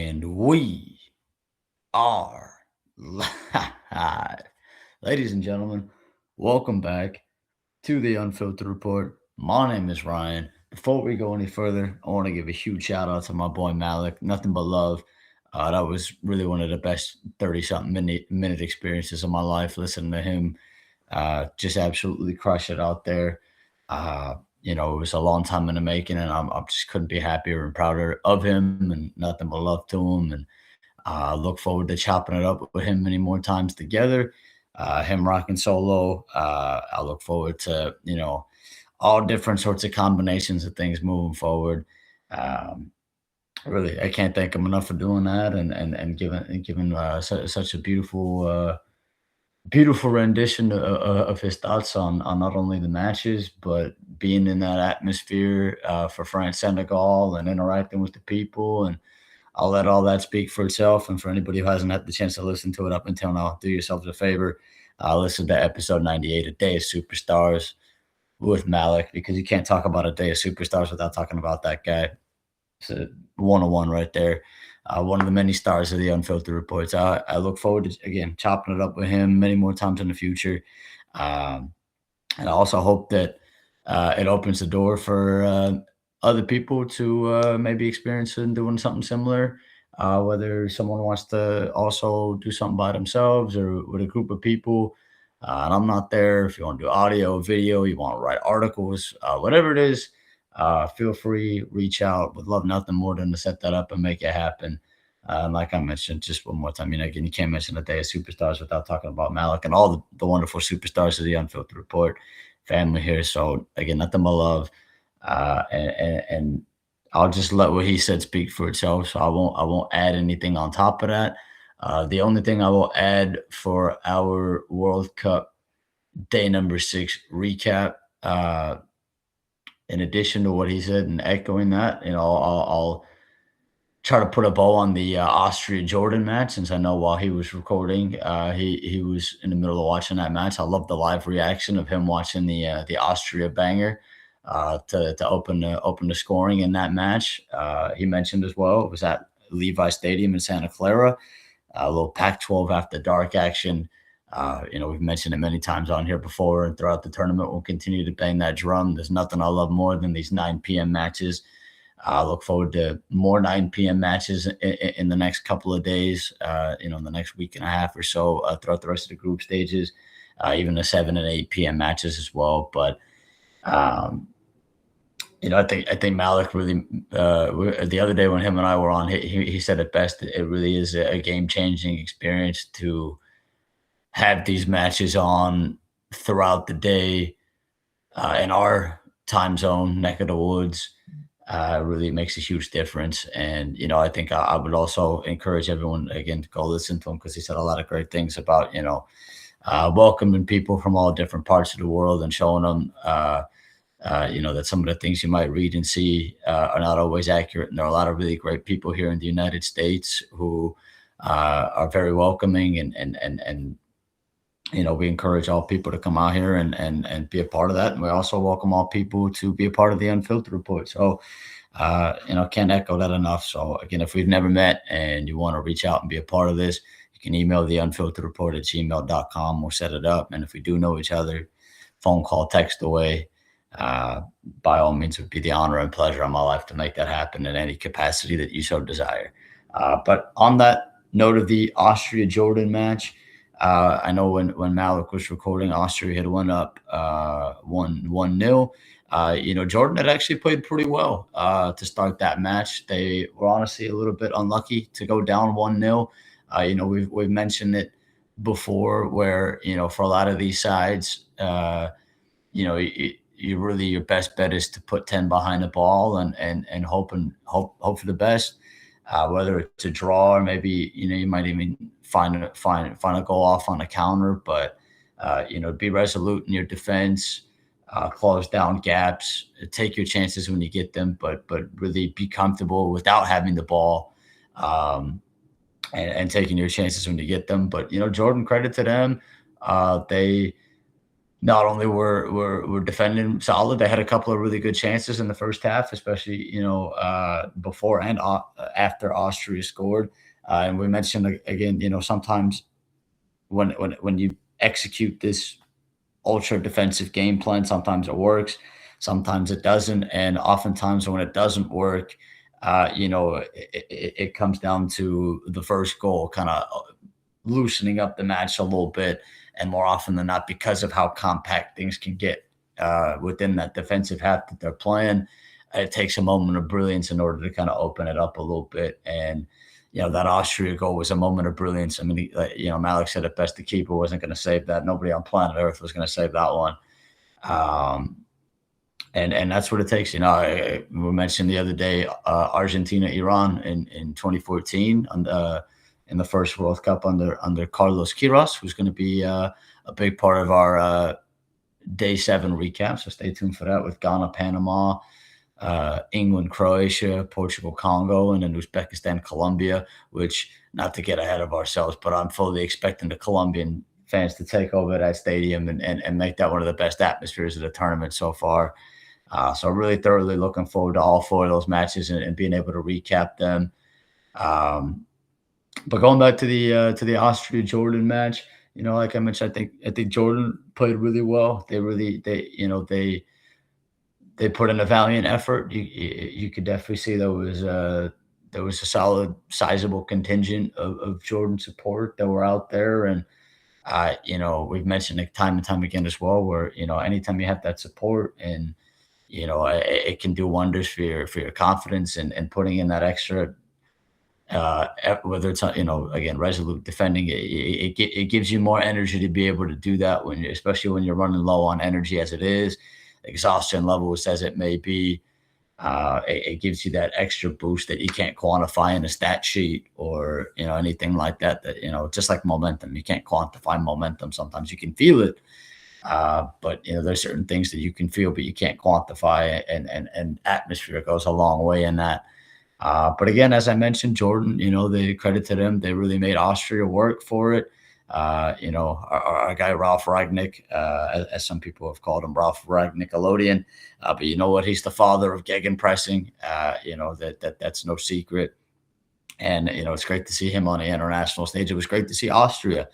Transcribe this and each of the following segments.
And we are live. Ladies and gentlemen, welcome back to the Unfiltered Report. My name is Ryan. Before we go any further, I want to give a huge shout out to my boy Malik. Nothing but love. That was really one of the best 30 something minute experiences of my life listening to him just absolutely crush it out there. It was a long time in the making, and I just couldn't be happier and prouder of him, and nothing but love to him. And look forward to chopping it up with him many more times together. Him rocking solo. I look forward to all different sorts of combinations of things moving forward. Um, Really, I can't thank him enough for doing that and giving such a beautiful rendition of his thoughts on not only the matches but being in that atmosphere for France Senegal and interacting with the people. And I'll let all that speak for itself. And for anybody who hasn't had the chance to listen to it up until now, do yourselves a favor. Listen to episode 98, A Day of Superstars with Malik, because you can't talk about A Day of Superstars without talking about that guy. It's a one-on-one right there. One of the many stars of the Unfiltered Reports. I look forward to, again, chopping it up with him many more times in the future. Um, and I also hope that it opens the door for other people to maybe experience and doing something similar. Whether someone wants to also do something by themselves or with a group of people. And I'm not there. If you want to do audio, video, you want to write articles, whatever it is, feel free, reach out. Would love nothing more than to set that up and make it happen. And like I mentioned, just one more time, again, you can't mention A Day of Superstars without talking about Malik and all the wonderful superstars of the Unfiltered Report family here. So again, nothing but love, and I'll just let what he said speak for itself. So I won't add anything on top of that. The only thing I will add for our World Cup day number 6 recap, in addition to what he said and echoing that, I'll try to put a bow on the Austria Jordan match, since I know while he was recording, he was in the middle of watching that match. I love the live reaction of him watching the Austria banger to open the scoring in that match. He mentioned as well it was at Levi Stadium in Santa Clara, a little Pac-12 after dark action. We've mentioned it many times on here before, and throughout the tournament, we'll continue to bang that drum. There's nothing I love more than these 9 p.m. matches. I look forward to more 9 p.m. matches in the next couple of days, in the next week and a half or so, throughout the rest of the group stages, even the 7 and 8 p.m. matches as well. But, I think Malik really, the other day when him and I were on, he said it best. It really is a game-changing experience to have these matches on throughout the day in our time zone, neck of the woods. Really makes a huge difference. And, I think I would also encourage everyone, again, to go listen to him, because he said a lot of great things about, welcoming people from all different parts of the world and showing them, that some of the things you might read and see are not always accurate. And there are a lot of really great people here in the United States who are very welcoming, and we encourage all people to come out here and be a part of that. And we also welcome all people to be a part of the Unfiltered Report. So, can't echo that enough. So again, if we've never met and you want to reach out and be a part of this, you can email the Unfiltered Report at gmail.com. We'll set it up. And if we do know each other, phone call, text away, by all means, it would be the honor and pleasure of my life to make that happen in any capacity that you so desire. But on that note of the Austria Jordan match, I know when Malik was recording, Austria had went up 1-0. Jordan had actually played pretty well to start that match. They were honestly a little bit unlucky to go down 1-0. We've mentioned it before, where for a lot of these sides, your best bet is to put 10 behind the ball and hope for the best. Whether it's a draw or maybe you might even find a goal off on a counter, but be resolute in your defense, close down gaps, take your chances when you get them, but really be comfortable without having the ball, and taking your chances when you get them. But Jordan, credit to them, they not only were defending solid, they had a couple of really good chances in the first half, especially before and after Austria scored. And we mentioned again, sometimes when you execute this ultra defensive game plan, sometimes it works, sometimes it doesn't, and oftentimes when it doesn't work, it comes down to the first goal, kind of loosening up the match a little bit, and more often than not, because of how compact things can get within that defensive half that they're playing, it takes a moment of brilliance in order to kind of open it up a little bit. And that Austria goal was a moment of brilliance. I mean, Malik said it best: the keeper wasn't going to save that. Nobody on planet Earth was going to save that one. Um, and that's what it takes. We mentioned the other day Argentina, Iran in 2014 in the first World Cup under Carlos Queiroz, who's going to be a big part of our day 7 recap. So stay tuned for that with Ghana, Panama, England, Croatia, Portugal, Congo, and then Uzbekistan, Colombia. Which, not to get ahead of ourselves, but I'm fully expecting the Colombian fans to take over that stadium and make that one of the best atmospheres of the tournament so far. So really thoroughly looking forward to all 4 of those matches and being able to recap them. But going back to the Austria Jordan match, like I mentioned, I think Jordan played really well. They put in a valiant effort. You could definitely see there was a solid, sizable contingent of Jordan support that were out there, and we've mentioned it time and time again as well, where anytime you have that support, and it can do wonders for your confidence, and putting in that extra, whether it's again, resolute defending, it gives you more energy to be able to do that especially when you're running low on energy as it is, exhaustion levels as it may be. It gives you that extra boost that you can't quantify in a stat sheet or anything like that. That just like momentum, you can't quantify momentum. Sometimes you can feel it, but there's certain things that you can feel, but you can't quantify, and atmosphere goes a long way in that. But again, as I mentioned, Jordan, the credit to them, they really made Austria work for it. Our guy Ralph Ragnick, as some people have called him, Ralph Ragnickelodeon. But you know what? He's the father of gegenpressing. That's no secret. And it's great to see him on the international stage. It was great to see Austria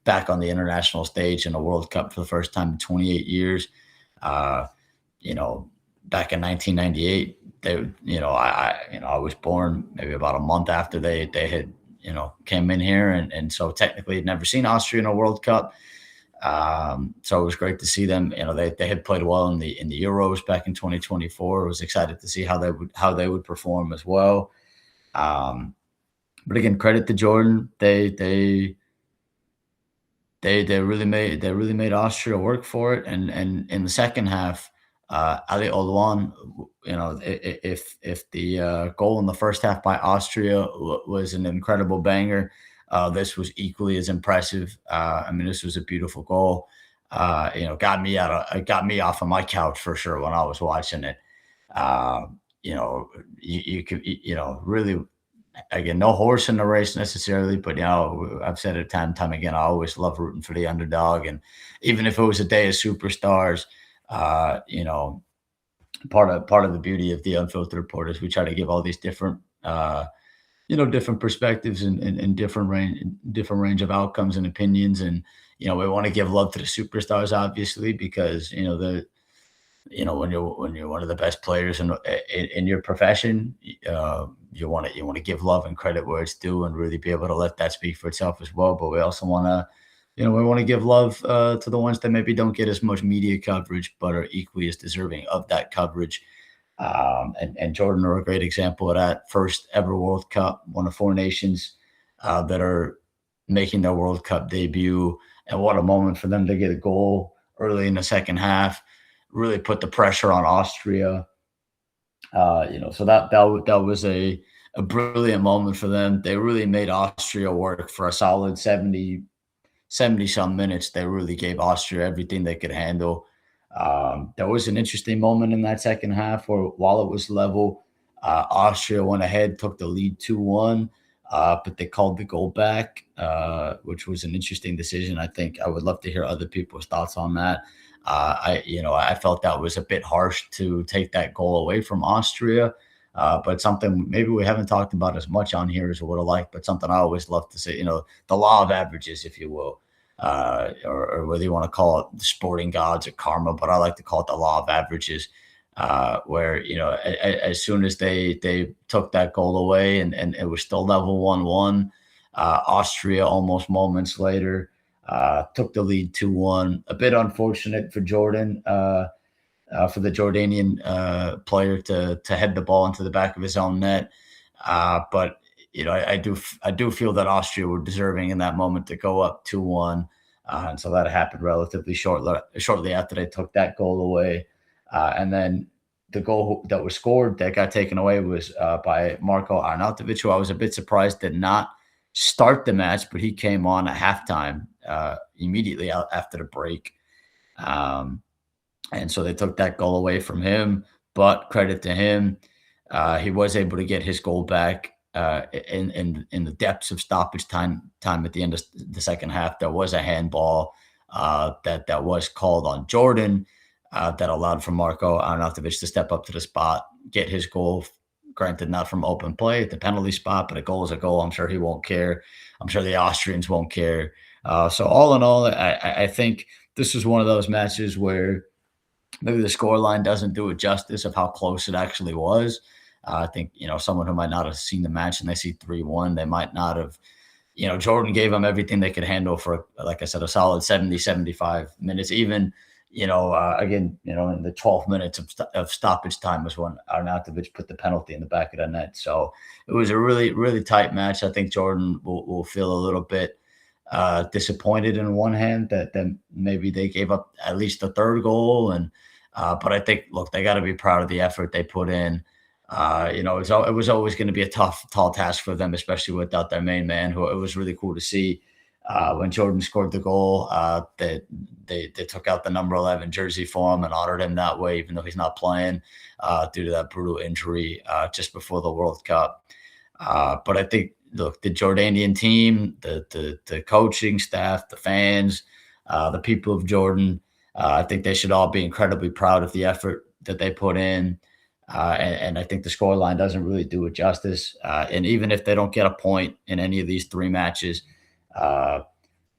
back on the international stage in a World Cup for the first time in 28 years. Uh, you know, Back in 1998, I was born maybe about a month after they had came in here, and so technically had never seen Austria in a World Cup. So it was great to see them. They had played well in the Euros back in 2024. I was excited to see how they would perform as well. Um, but again, credit to Jordan. They really made Austria work for it, and in the second half, Ali Olwan, if the goal in the first half by Austria was an incredible banger, this was equally as impressive. I mean, this was a beautiful goal. Got me off of my couch for sure when I was watching it. Uh, you could, really, again, no horse in the race necessarily, but I've said it time and time again. I always love rooting for the underdog, and even if it was a day of superstars, uh, you know, part of the beauty of the Unfiltered Report is we try to give all these different perspectives and different range of outcomes and opinions, and we want to give love to the superstars, obviously, because when you're one of the best players in your profession, you want to give love and credit where it's due, and really be able to let that speak for itself as well. But we also want to, we want to give love to the ones that maybe don't get as much media coverage, but are equally as deserving of that coverage. And Jordan are a great example of that. First ever World Cup, one of 4 nations that are making their World Cup debut, and what a moment for them to get a goal early in the second half, really put the pressure on Austria. So that was a brilliant moment for them. They really made Austria work for a solid 70 some minutes. They really gave Austria everything they could handle. There was an interesting moment in that second half where, while it was level, Austria went ahead, took the lead 2-1, but they called the goal back, which was an interesting decision. I think I would love to hear other people's thoughts on that. I felt that was a bit harsh to take that goal away from Austria. But something maybe we haven't talked about as much on here as I would have liked, but something I always love to say, the law of averages, if you will, or whether you want to call it the sporting gods or karma, but I like to call it the law of averages, where, as soon as they took that goal away and it was still level 1-1, Austria almost moments later took the lead 2-1. A bit unfortunate for Jordan, for the Jordanian player to head the ball into the back of his own net. But I do feel that Austria were deserving in that moment to go up 2-1, and so that happened relatively shortly after they took that goal away, and then the goal that was scored that got taken away was by Marko Arnautovic, who I was a bit surprised did not start the match, but he came on at halftime immediately after the break. Um, and so they took that goal away from him. But credit to him, he was able to get his goal back in the depths of stoppage time at the end of the second half. There was a handball that was called on Jordan that allowed for Marko Arnautovic to step up to the spot, get his goal. Granted, not from open play at the penalty spot, but a goal is a goal. I'm sure he won't care. I'm sure the Austrians won't care. So all in all, I think this is one of those matches where maybe the scoreline doesn't do it justice of how close it actually was. I think, someone who might not have seen the match and they see 3-1, they might not have, Jordan gave them everything they could handle for, like I said, a solid 70, 75 minutes. Even, again, in the 12 minutes of stoppage time was when Arnautovic put the penalty in the back of the net. So it was a really, really tight match. I think Jordan will feel a little bit disappointed in one hand that maybe they gave up at least the third goal. But I think, look, they got to be proud of the effort they put in. It was always going to be a tough, tall task for them, especially without their main man. Who it was really cool to see when Jordan scored the goal. That they took out the number 11 jersey for him and honored him that way, even though he's not playing due to that brutal injury just before the World Cup. But I think, look, the Jordanian team, the coaching staff, the fans, the people of Jordan, I think they should all be incredibly proud of the effort that they put in. And I think the scoreline doesn't really do it justice. And even if they don't get a point in any of these three matches, the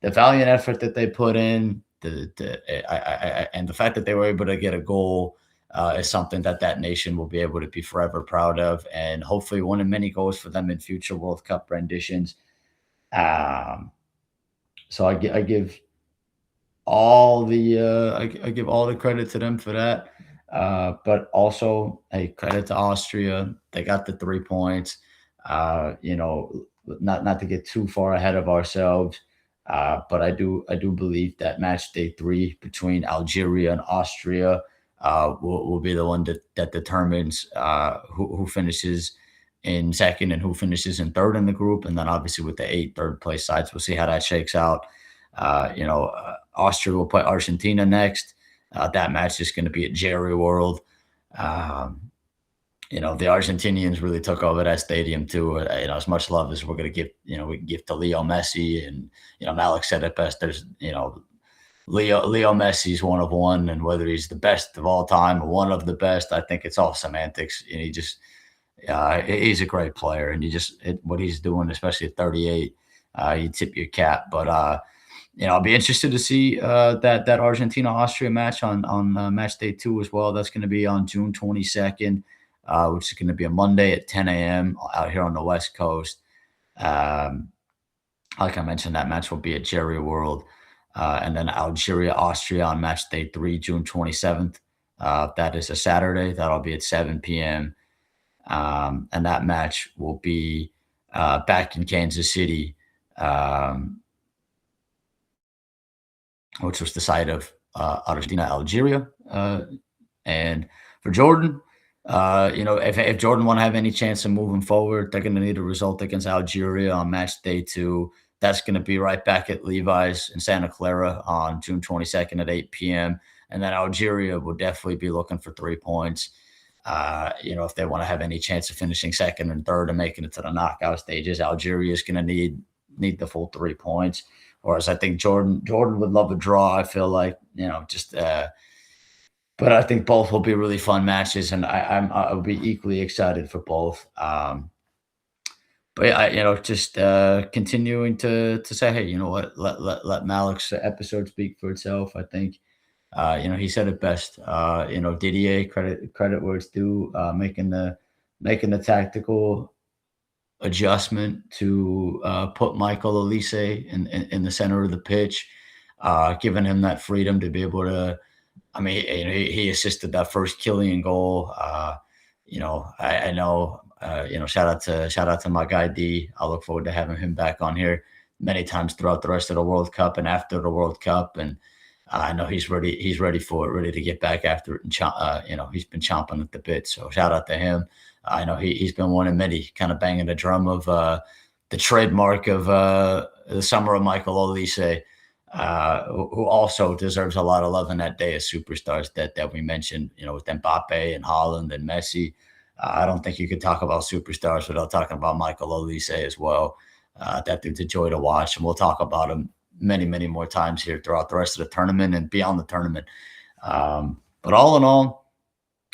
valiant effort that they put in, and the fact that they were able to get a goal is something that nation will be able to be forever proud of, and hopefully one of many goals for them in future World Cup renditions. So I give I give all the credit to them for that. But also, hey, credit to Austria. They got the 3 points. Not to get too far ahead of ourselves, but I do believe that match day 3 between Algeria and Austria will be the one that determines who finishes in second and who finishes in third in the group. And then obviously with the 8 third place sides, we'll see how that shakes out. Austria will play Argentina next. That match is going to be at Jerry World. The Argentinians really took over that stadium too. As much love as we're going to give, we can give to Leo Messi, and Malik said it best. There's, Leo Messi's one of one, and whether he's the best of all time or one of the best, I think it's all semantics. And he's a great player, and what he's doing, especially at 38, you tip your cap. But I'll be interested to see that Argentina Austria match on match day 2 as well. That's going to be on June 22nd, which is going to be a Monday at 10 a.m. out here on the West Coast. Like I mentioned, that match will be at Jerry World, and then Algeria Austria on match day 3, June 27th. That is a Saturday. That'll be at 7 p.m. And that match will be back in Kansas City. Which was the site of Argentina, Algeria. And for Jordan, if Jordan want to have any chance of moving forward, they're going to need a result against Algeria on match day 2. That's going to be right back at Levi's in Santa Clara on June 22nd at 8 p.m. And then Algeria will definitely be looking for 3 points. If they want to have any chance of finishing second and third and making it to the knockout stages, Algeria is going to need the full 3 points. Whereas I think Jordan would love a draw. I feel like just but I think both will be really fun matches, and I'll be equally excited for both. But yeah, just continuing to say, hey, you know what? Let Malik's episode speak for itself. I think he said it best. Didier, credit where it's due, making the tactical adjustment to put Michael Elise in the center of the pitch, giving him that freedom to be able to. I mean, he assisted that first Killian goal. I know. Shout out to my guy D. I look forward to having him back on here many times throughout the rest of the World Cup and after the World Cup. And I know he's ready. He's ready for it, ready to get back after it. And he's been chomping at the bit. So shout out to him. I know he's been one of many, kind of banging the drum of the trademark of the summer of Michael Olise, who also deserves a lot of love in that day of superstars that we mentioned. With Mbappe and Haaland and Messi. I don't think you could talk about superstars without talking about Michael Olise as well. That dude's a joy to watch, and we'll talk about him many, many more times here throughout the rest of the tournament and beyond the tournament. But all in all,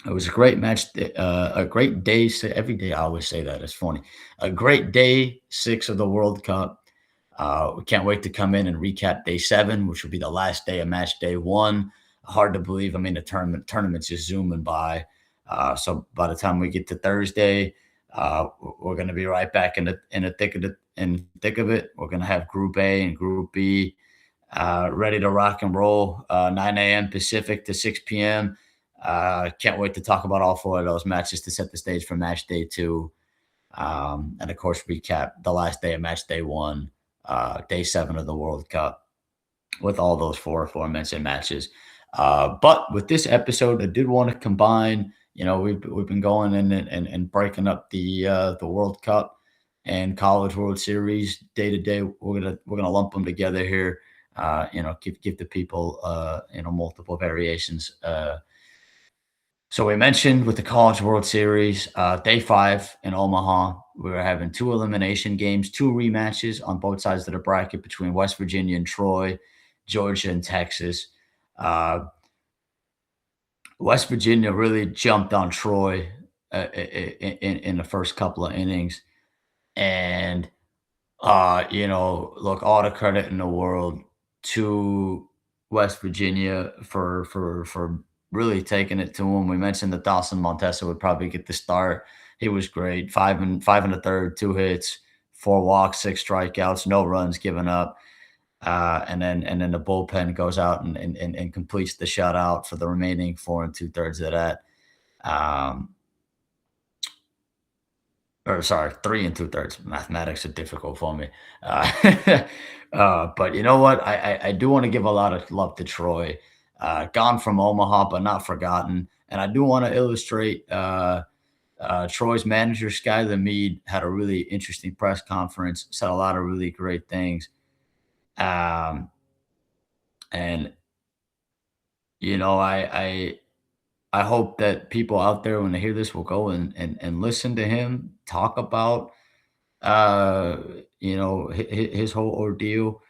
it was a great match, a great day. Every day I always say that. It's funny. A great day 6 of the World Cup. We can't wait to come in and recap day 7, which will be the last day of match day 1. Hard to believe. I mean, the tournament's just zooming by. So by the time we get to Thursday, we're going to be right back in the thick of it. We're going to have Group A and Group B ready to rock and roll. 9 a.m. Pacific to 6 p.m. Can't wait to talk about all 4 of those matches to set the stage for match day 2. And of course, recap the last day of match day 1, day 7 of the World Cup with all those 4 aforementioned matches. But with this episode, I did want to combine. We've been going in and breaking up the World Cup and College World Series day to day. We're gonna lump them together here. Give the people multiple variations. So we mentioned with the College World Series, day 5 in Omaha, we were having 2 elimination games, 2 rematches on both sides of the bracket between West Virginia and Troy, Georgia and Texas. West Virginia really jumped on Troy in the first couple of innings, and look, all the credit in the world to West Virginia for really taking it to him. We mentioned that Dawson Montesa would probably get the start. He was great. 5 and 5 1/3, 2 hits, 4 walks, 6 strikeouts, no runs given up. And then the bullpen goes out and completes the shutout for the remaining 4 and 2/3 of that. Or sorry, 3 and 2/3. Mathematics are difficult for me. But you know what? I do want to give a lot of love to Troy. Gone from Omaha, but not forgotten. And I do want to illustrate Troy's manager, Skylar Meade, had a really interesting press conference, said a lot of really great things. And I hope that people out there when they hear this will go and listen to him talk about his whole ordeal.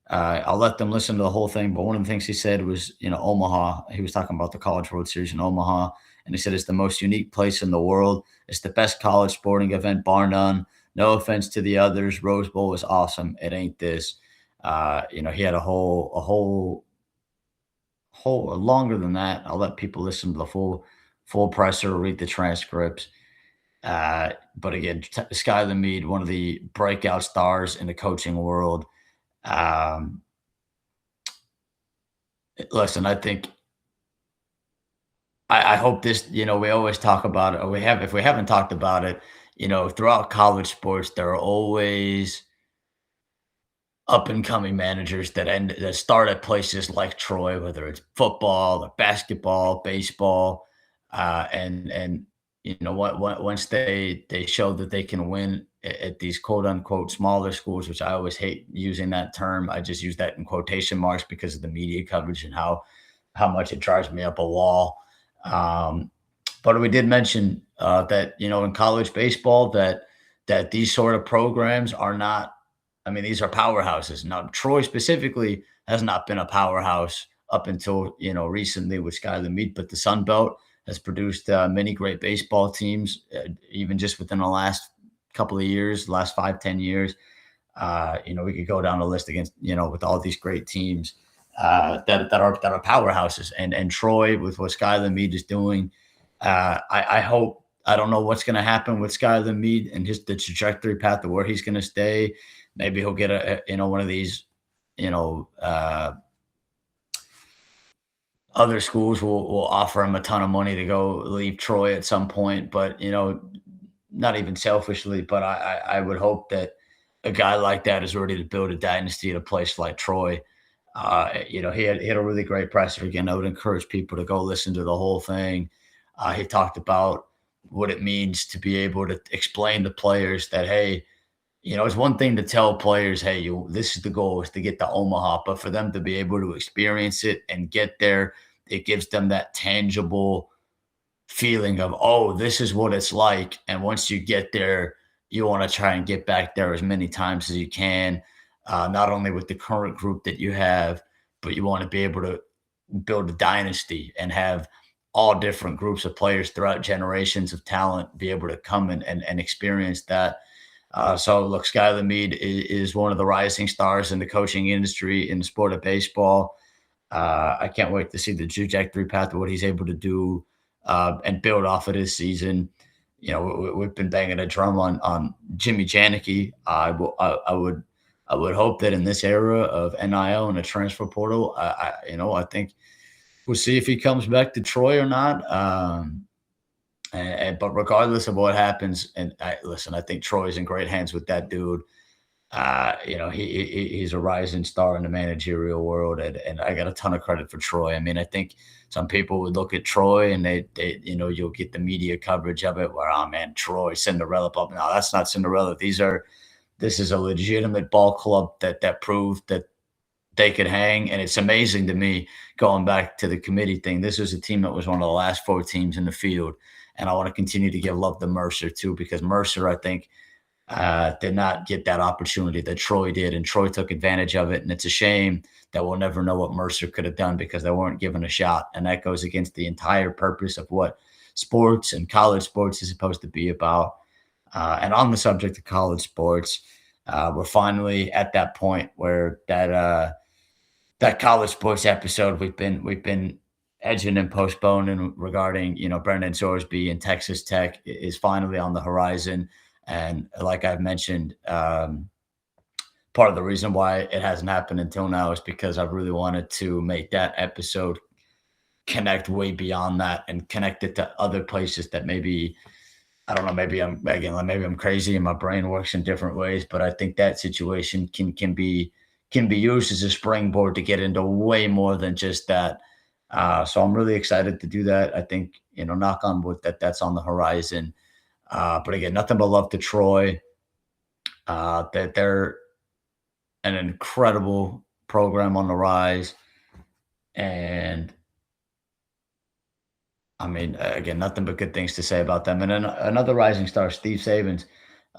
I'll let them listen to the whole thing, but one of the things he said was, Omaha. He was talking about the College World Series in Omaha, and he said it's the most unique place in the world. It's the best college sporting event, bar none. No offense to the others. Rose Bowl is awesome. It ain't this. He had a whole longer than that. I'll let people listen to the full presser, read the transcripts. But again, Skylar Meade, one of the breakout stars in the coaching world. Listen, I think I hope this. We always talk about it, or if we haven't talked about it, throughout college sports, there are always up and coming managers that start at places like Troy, whether it's football or basketball, baseball, and once they show that they can win at these quote unquote smaller schools, which I always hate using that term. I just use that in quotation marks because of the media coverage and how much it drives me up a wall. But we did mention that in college baseball that these sort of programs are not I mean, these are powerhouses. Now, Troy specifically has not been a powerhouse up until recently with Skylar Mead, but the Sun Belt has produced many great baseball teams, even just within the last couple of years, last 5, 10 years. We could go down the list against with all these great teams that are powerhouses, and Troy with what Skylar Mead is doing. I hope. I don't know what's going to happen with Skylar Mead and the trajectory path of where he's going to stay. Maybe he'll get one of these you know other schools will offer him a ton of money to go leave Troy at some point, but not even selfishly, but I would hope that a guy like that is ready to build a dynasty at a place like Troy. He had a really great presser. Again, I would encourage people to go listen to the whole thing. He talked about what it means to be able to explain to players that, hey, it's one thing to tell players, hey, this is the goal, is to get to Omaha, but for them to be able to experience it and get there, it gives them that tangible feeling of, oh, this is what it's like. And once you get there, you want to try and get back there as many times as you can, not only with the current group that you have, but you want to be able to build a dynasty and have all different groups of players throughout generations of talent be able to come and experience that. So, look, Skylar Mead is one of the rising stars in the coaching industry in the sport of baseball. I can't wait to see the trajectory path of what he's able to do and build off of this season. We've been banging a drum on Jimmy Janicki. I would hope that in this era of NIL and the transfer portal, I think we'll see if he comes back to Troy or not. But regardless of what happens, and listen, I think Troy's in great hands with that dude. He's a rising star in the managerial world, and I got a ton of credit for Troy. I mean, I think some people would look at Troy and you'll get the media coverage of it where, oh man, Troy, Cinderella ball. No, that's not Cinderella. This is a legitimate ball club that proved that they could hang. And it's amazing to me, going back to the committee thing. This was a team that was one of the last 4 teams in the field. And I want to continue to give love to Mercer too, because Mercer, I think, did not get that opportunity that Troy did, and Troy took advantage of it. And it's a shame that we'll never know what Mercer could have done because they weren't given a shot. And that goes against the entire purpose of what sports and college sports is supposed to be about. And on the subject of college sports, we're finally at that point where that college sports episode we've been edging and postponing regarding Brendan Sorsby and Texas Tech is finally on the horizon. And like I've mentioned, part of the reason why it hasn't happened until now is because I really wanted to make that episode connect way beyond that and connect it to other places that maybe, I don't know, maybe I'm crazy and my brain works in different ways, but I think that situation can be used as a springboard to get into way more than just that. So I'm really excited to do that. I think, knock on wood, that's on the horizon. But again, nothing but love to Troy. That they're an incredible program on the rise. And I mean, again, nothing but good things to say about them. And then another rising star, Steve Sabins.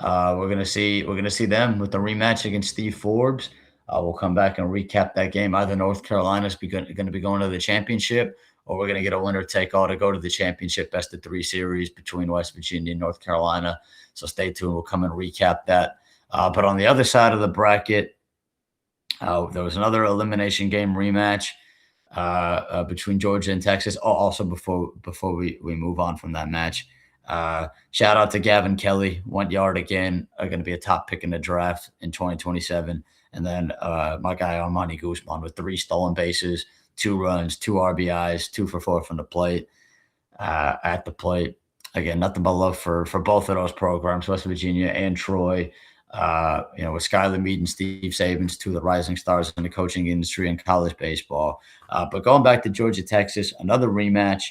We're gonna see them with the rematch against Steve Forbes. We'll come back and recap that game. Either North Carolina's going to be going to the championship, or we're going to get a winner take all to go to the championship best of 3 series between West Virginia and North Carolina. So stay tuned. We'll come and recap that. But on the other side of the bracket, there was another elimination game rematch between Georgia and Texas. Oh, also before we move on from that match, shout out to Gavin Kelly, 1 yard again, going to be a top pick in the draft in 2027. And then my guy Armani Guzman with 3 stolen bases, 2 runs, 2 RBIs, 2 for 4 from the plate. At the plate, again, nothing but love for both of those programs, West Virginia and Troy. With Skylar Mead and Steve Sabins, 2 of the rising stars in the coaching industry and college baseball. But going back to Georgia, Texas, another rematch.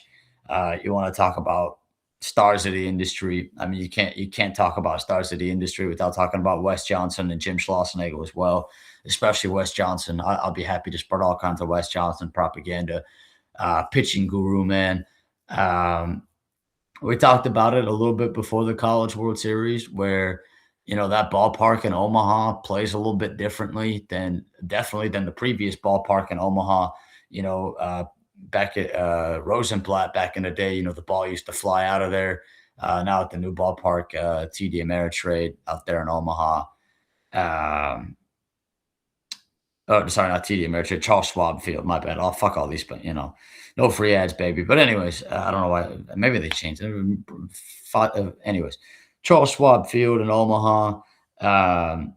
You want to talk about stars of the industry. I mean, you can't talk about stars of the industry without talking about Wes Johnson and Jim Schlossenagel as well, especially Wes Johnson. I'll be happy to spread all kinds of Wes Johnson propaganda. Pitching guru, man. We talked about it a little bit before the College World Series, where that ballpark in Omaha plays a little bit differently than definitely than the previous ballpark in Omaha. Back at Rosenblatt back in the day, the ball used to fly out of there. Now at the new ballpark, TD Ameritrade out there in Omaha. Um, oh, sorry, not TD Ameritrade, Charles Schwab Field. My bad. Oh, fuck all these, but no free ads, baby. But anyways, I don't know why. Maybe they changed it. Anyways, Charles Schwab Field in Omaha. Um,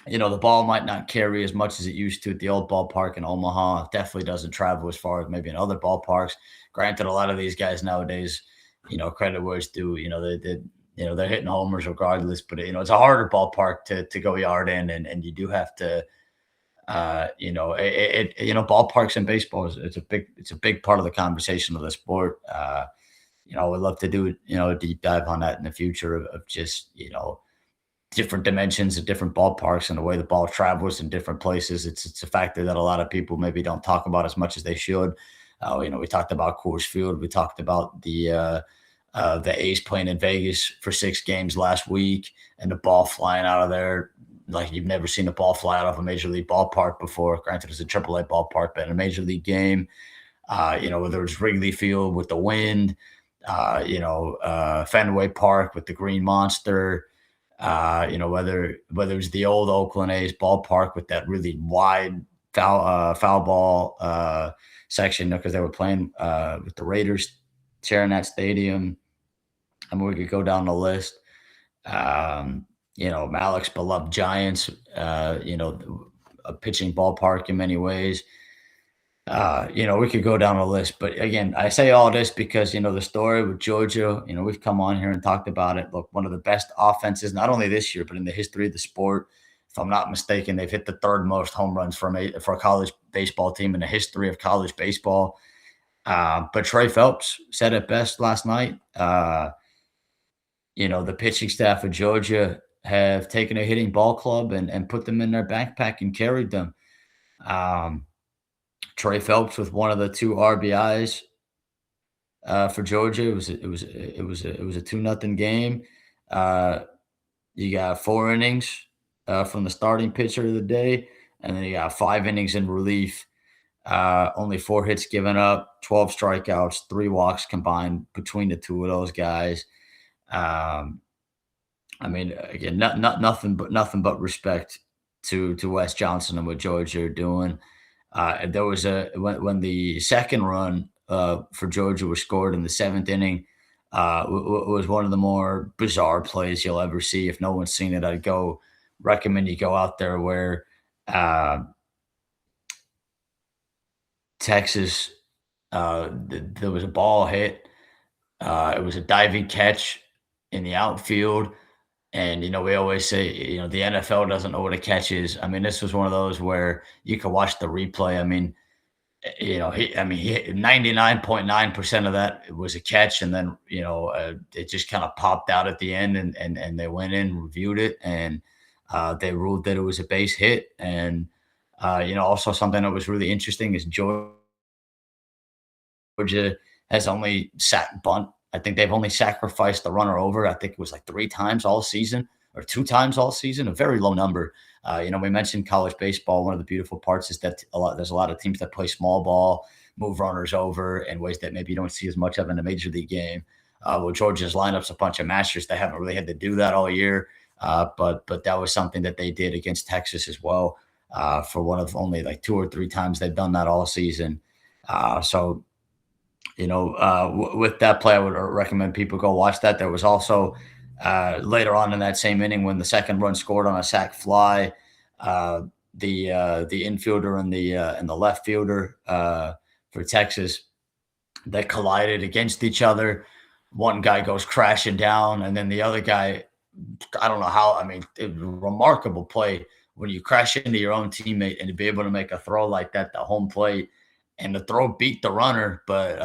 the ball might not carry as much as it used to at the old ballpark in Omaha. Definitely doesn't travel as far as maybe in other ballparks. Granted, a lot of these guys nowadays, credit where it's due. They're hitting homers regardless, but it's a harder ballpark to go yard in, and you do have to. Ballparks in baseball it's a big part of the conversation of the sport. I would love to do a deep dive on that in the future of just different dimensions of different ballparks and the way the ball travels in different places. It's a factor that a lot of people maybe don't talk about as much as they should. We talked about Coors Field. We talked about the A's playing in Vegas for 6 games last week, and the ball flying out of there like you've never seen a ball fly out of a major league ballpark before. Granted, it's a AAA ballpark, but in a major league game, whether it's Wrigley Field with the wind, Fenway Park with the Green Monster, whether it's the old Oakland A's ballpark with that really wide foul ball section because they were playing with the Raiders sharing that stadium. I mean, we could go down the list. Malik's beloved Giants, a pitching ballpark in many ways. We could go down a list, but again, I say all this because the story with Georgia. We've come on here and talked about it. Look, one of the best offenses, not only this year but in the history of the sport. If I'm not mistaken, they've hit the third most home runs for a college baseball team in the history of college baseball. But Trey Phelps said it best last night. The pitching staff of Georgia have taken a hitting ball club and put them in their backpack and carried them. Trey Phelps with one of the two RBIs for Georgia. It was a 2-0 game. You got 4 innings from the starting pitcher of the day, and then you got 5 innings in relief. Only 4 hits given up, 12 strikeouts, 3 walks combined between the two of those guys. Again, nothing but respect to Wes Johnson and what Georgia are doing. There was when the second run for Georgia was scored in the 7th inning. Was one of the more bizarre plays you'll ever see. If no one's seen it, I'd recommend you go out there where Texas, there was a ball hit. It was a diving catch in the outfield. And, we always say, the NFL doesn't know what a catch is. I mean, this was one of those where you could watch the replay. I mean, he 99.9% of that was a catch. And then, it just kind of popped out at the end and they went in, reviewed it, and they ruled that it was a base hit. And, also something that was really interesting is Georgia has only sacked bunt. I think they've only sacrificed the runner over. I think it was like 3 times all season or 2 times all season, a very low number. We mentioned college baseball. One of the beautiful parts is that there's a lot of teams that play small ball, move runners over in ways that maybe you don't see as much of in a major league game. Well, Georgia's lineup's a bunch of masters. They haven't really had to do that all year. But that was something that they did against Texas as well. For one of only like 2 or 3 times they've done that all season. With that play, I would recommend people go watch that. There was also later on in that same inning when the second run scored on a sac fly, the infielder and the left fielder for Texas that collided against each other. One guy goes crashing down, and then the other guy, I don't know how. I mean, it was a remarkable play when you crash into your own teammate and to be able to make a throw like that to home plate. And the throw beat the runner, but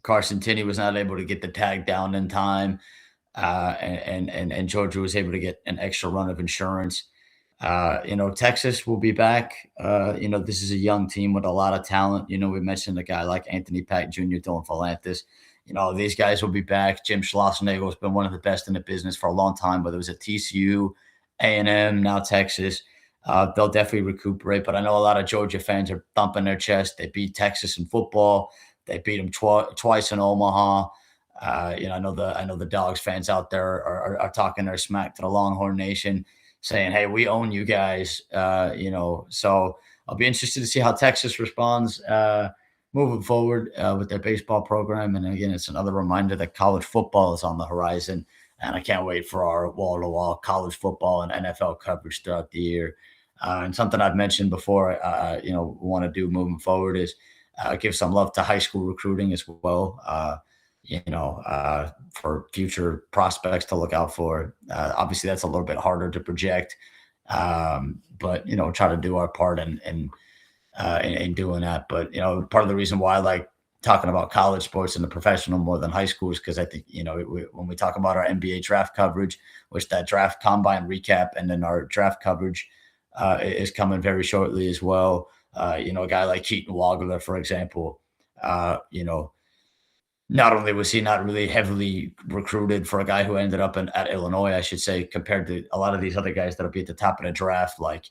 Carson Tinney was not able to get the tag down in time, and Georgia was able to get an extra run of insurance. Texas will be back. This is a young team with a lot of talent. We mentioned a guy like Anthony Pack Jr., Dylan Volantis. these guys will be back. Jim Schlossnagle has been one of the best in the business for a long time, whether it was at TCU, A&M, now Texas. They'll definitely recuperate, but I know a lot of Georgia fans are thumping their chest. They beat Texas in football. They beat them twice in Omaha. I know the Dogs fans out there are talking their smack to the Longhorn Nation, saying, "Hey, we own you guys." So I'll be interested to see how Texas responds moving forward with their baseball program. And again, it's another reminder that college football is on the horizon, and I can't wait for our wall-to-wall college football and NFL coverage throughout the year. And something I've mentioned before, want to do moving forward is give some love to high school recruiting as well. For future prospects to look out for. Obviously, that's a little bit harder to project, but try to do our part in doing that. But part of the reason why I like talking about college sports and the professional more than high school is because I think when we talk about our NBA draft coverage, which that draft combine recap, and then our draft coverage is coming very shortly as well. A guy like Keaton Wagler, for example, not only was he not really heavily recruited for a guy who ended up at Illinois, I should say, compared to a lot of these other guys that'll be at the top of the draft, like,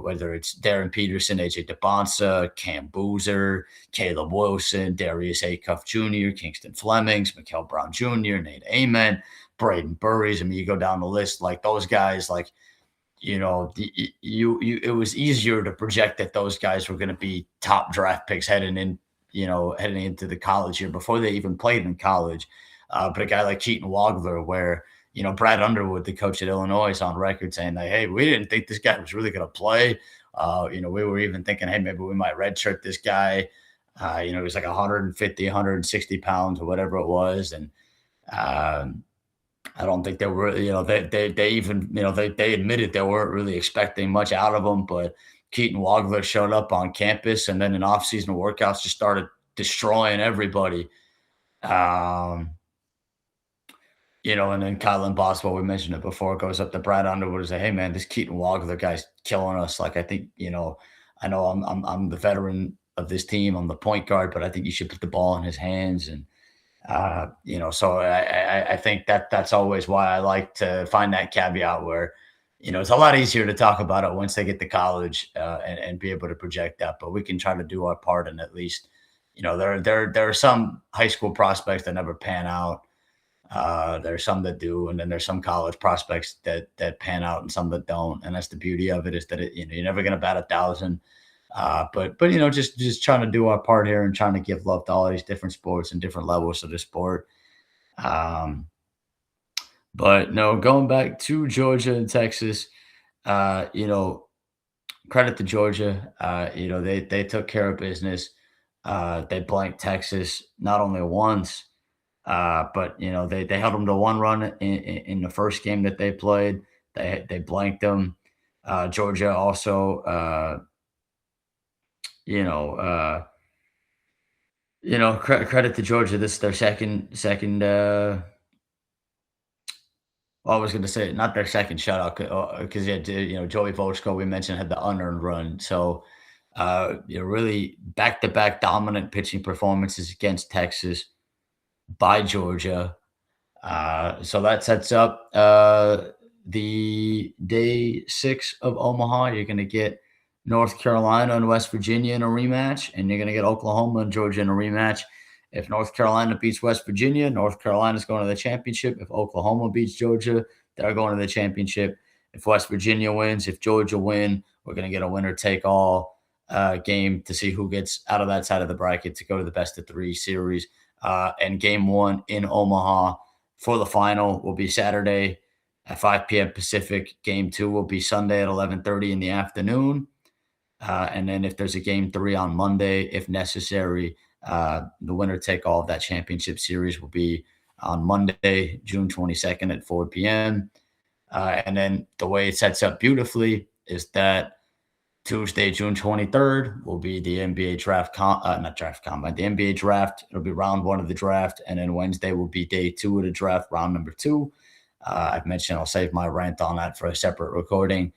whether it's Darren Peterson, AJ DeBonsa, Cam Boozer, Caleb Wilson, Darius Acuff Jr., Kingston Flemings, Mikael Brown Jr., Nate Amen, Braden Burries. I mean, you go down the list, like those guys, like, it was easier to project that those guys were going to be top draft picks heading into the college year before they even played in college. But a guy like Keaton Wagler, where, Brad Underwood, the coach at Illinois, is on record saying that, hey, we didn't think this guy was really going to play. We were even thinking, hey, maybe we might redshirt this guy. He was like 150, 160 pounds or whatever it was. And I don't think they were, they even, they admitted they weren't really expecting much out of him, but Keaton Wagler showed up on campus, and then in off-season workouts just started destroying everybody. And then Kylan Boswell, we mentioned it before, goes up to Brad Underwood and say, "Hey man, this Keaton Wagler guy's killing us. Like, I think, I know I'm the veteran of this team. I'm the point guard, but I think you should put the ball in his hands." And so I think that's always why I like to find that caveat where, it's a lot easier to talk about it once they get to college and be able to project that. But we can try to do our part, and at least, there are some high school prospects that never pan out. There are some that do, and then there's some college prospects that pan out and some that don't. And that's the beauty of it, is that you're never going to bat 1,000. But just trying to do our part here and trying to give love to all these different sports and different levels of the sport. But no, going back to Georgia and Texas, credit to Georgia. They took care of business. They blanked Texas not only once, but they held them to one run in the first game that they played. They blanked them. Georgia also, credit to Georgia. This is their second. Well, I was going to say not their second shutout because Joey Volchko, we mentioned, had the unearned run. So really back-to-back dominant pitching performances against Texas by Georgia. So that sets up the day 6 of Omaha. You're going to get North Carolina and West Virginia in a rematch, and you're going to get Oklahoma and Georgia in a rematch. If North Carolina beats West Virginia, North Carolina's going to the championship. If Oklahoma beats Georgia, they're going to the championship. If West Virginia wins, if Georgia win, we're going to get a winner-take-all game to see who gets out of that side of the bracket to go to the best-of-3 series. And game 1 in Omaha for the final will be Saturday at 5 p.m. Pacific. Game 2 will be Sunday at 11:30 in the afternoon. And then if there's a game 3 on Monday, if necessary, the winner take all of that championship series will be on Monday, June 22nd at 4 p.m. And then the way it sets up beautifully is that Tuesday, June 23rd will be the NBA draft, not draft combine, the NBA draft. It'll be round 1 of the draft. And then Wednesday will be day 2 of the draft, round number 2. I've mentioned I'll save my rant on that for a separate recording.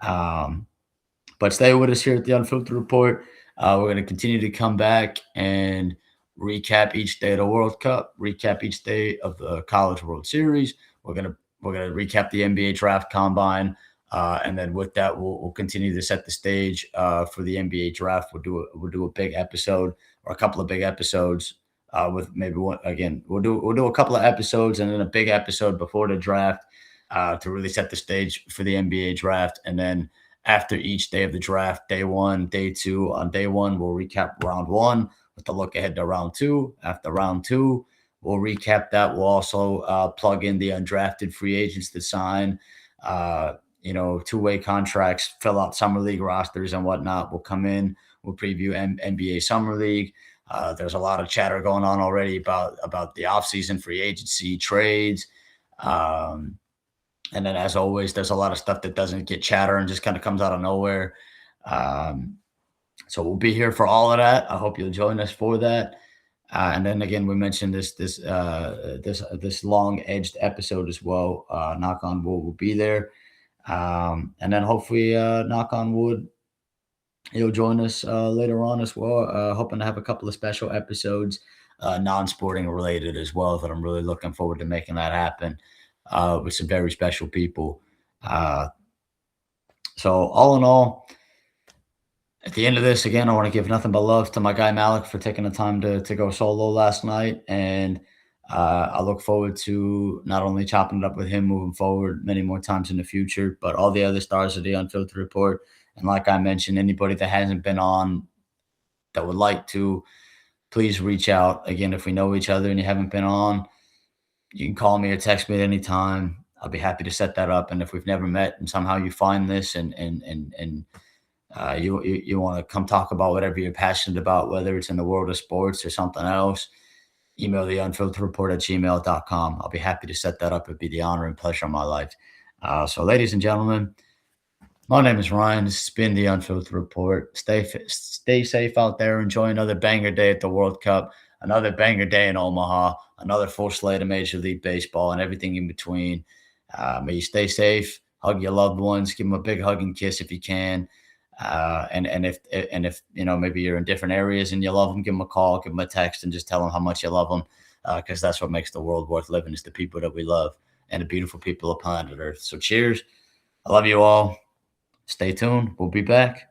But stay with us here at the UnFiltered Report. We're going to continue to come back and recap each day of the World Cup, recap each day of the College World Series. We're gonna recap the NBA Draft Combine, and then with that, we'll continue to set the stage for the NBA Draft. We'll do a big episode or a couple of big episodes with maybe one again. We'll do a couple of episodes and then a big episode before the draft to really set the stage for the NBA Draft, and then after each day of the draft, day one, day two. On day one, we'll recap round one with the look ahead to round two. After round two, we'll recap that. We'll also plug in the undrafted free agents to sign, two-way contracts, fill out summer league rosters and whatnot. We'll come in, we'll preview NBA Summer League. There's a lot of chatter going on already about the offseason, free agency, trades. And then, as always, there's a lot of stuff that doesn't get chatter and just kind of comes out of nowhere. Um, so we'll be here for all of that. I hope you'll join us for that. And then again, we mentioned this long edged episode as well. Knock on wood, will be there. And then hopefully, knock on wood, you'll join us later on as well. Hoping to have a couple of special episodes, non-sporting related as well. That I'm really looking forward to making that happen with some very special people. Uh, so all in all, at the end of this, again, I want to give nothing but love to my guy Malik for taking the time to go solo last night, and I look forward to not only chopping it up with him moving forward many more times in the future, but all the other stars of the Unfiltered Report. And like I mentioned, anybody that hasn't been on that would like to, please reach out. Again, if we know each other and you haven't been on, you can call me or text me at any time. I'll be happy to set that up. And if we've never met and somehow you find this and you want to come talk about whatever you're passionate about, whether it's in the world of sports or something else, email the unfiltered report at gmail.com. I'll be happy to set that up. It'd be the honor and pleasure of my life. So ladies and gentlemen, my name is Ryan. This has been the Unfiltered Report. Stay safe out there. Enjoy another banger day at the World Cup, another banger day in Omaha, another full slate of Major League Baseball and everything in between. May you stay safe. Hug your loved ones. Give them a big hug and kiss if you can. And if maybe you're in different areas and you love them, give them a call, give them a text, and just tell them how much you love them, because that's what makes the world worth living, is the people that we love and the beautiful people of planet Earth. So cheers. I love you all. Stay tuned. We'll be back.